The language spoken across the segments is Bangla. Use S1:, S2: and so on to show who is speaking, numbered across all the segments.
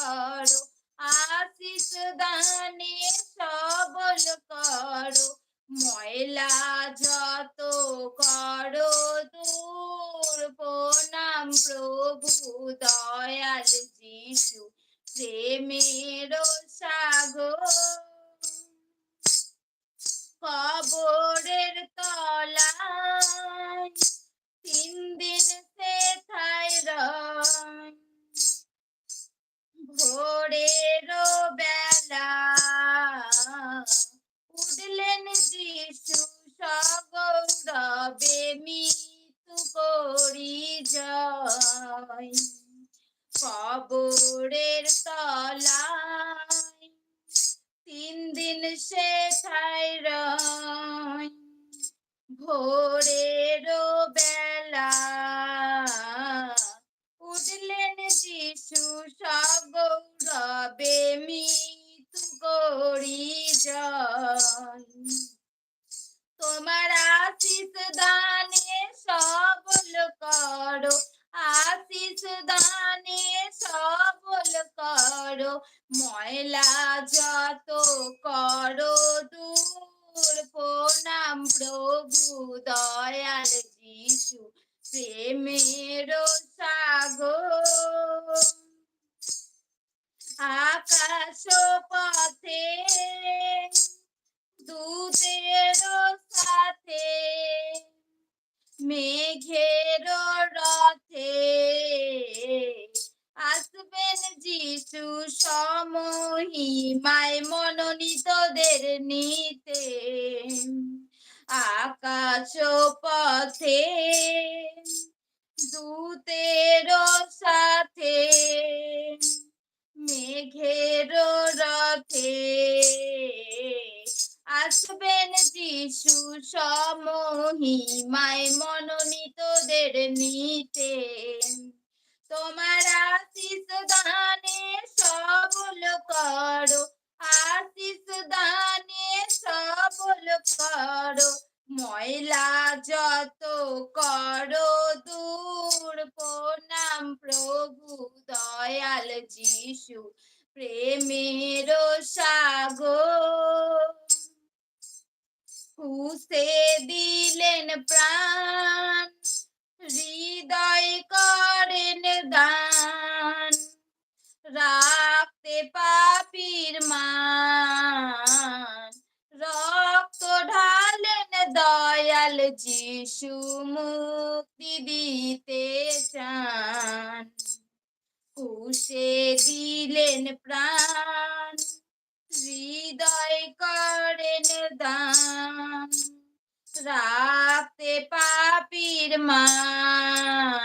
S1: করো, আশিস দানে সবল করো, ময়লা যত করো দূর। প্রণাম প্রভু দয়াল যিশু, প্রেমের সাগর। কবরের তলায় 3 দিন সেথায় রয়, ভোরের বেলা উঠলেন যিশু সগৌরবে, মৃত্যু পরিজয়। কবরের তলায় 3 দিন সেথায় রয়, ভোরের বেলা উঠলেন যিশু সগৌরবে, মৃত্যু পরিজয়। তোমার আশিস দানে সবল করো, আশিস দানে সবল করো, ময়লা যত করো দূর। প্রণাম প্রভু দয়াল যিশু, প্রেমের সাগর। আকাশ পথে দূতের সাথে, মেঘের রথে আসবেন যিশু সমহিমায়, মনোনীতদের নিতে। আকাশ পথে দূতের সাথে, মেঘের রথে আসবেন যিশু সমহিমায়, মনোনীতদের নিতে। তোমার আশিস দানে সবল করো, আশিস দানে সবল করো, ময়লা যত করো দূর। প্রণাম প্রভু দয়াল যিশু, প্রেমের সাগর। খুশে দিলেন প্রাণ, হৃদয় করেন দান, রাখতে পাপীর মান। রক্ত ঢালেন দয়াল যিশু, মুক্তি দিতে চান। খুশে দিলেন প্রাণ, হৃদয় করেন দান, রাখতে পাপীর মান।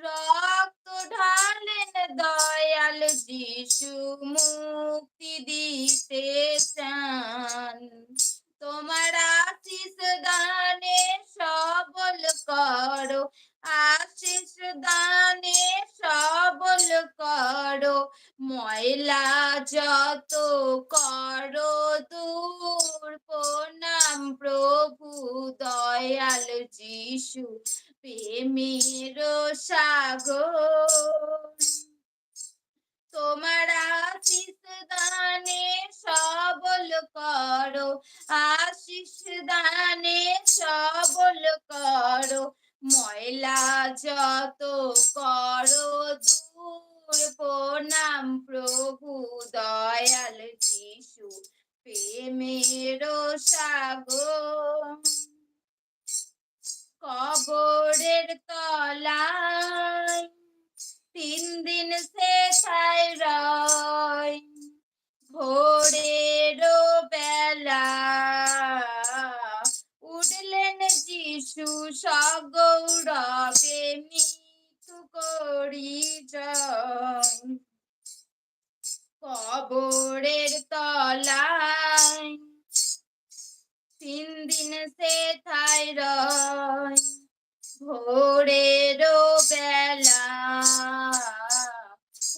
S1: রক্ত ঢালেন দয়াল যিশু, মুক্তি দিতে চান। তোমার আশিস দানে সবল করো, আশিস দানে সবল করো, ময়লা যত করো দূর। প্রণাম প্রভু দয়াল যিশু, প্রেমের সাগর। তোমার আশিস দানে সবল করো, আশিস দানে সবল করো, ময়লা যত করো দূর। প্রণাম প্রভু দয়াল যিশু, প্রেমের সাগর। কবরের তলায় 3 দিন সেথায় রয়, ভোরের বেলা উঠলেন যিশু সগৌরবে, মৃত্যু পরিজয়। কবরের তলায় 3 দিন সেথায় রয়, ভোরের বেলা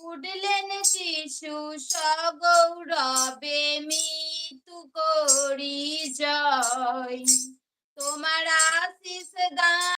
S1: উঠলেন যিশু সগৌরবে, মৃত্যু পরিজয়। তোমার আশিস দান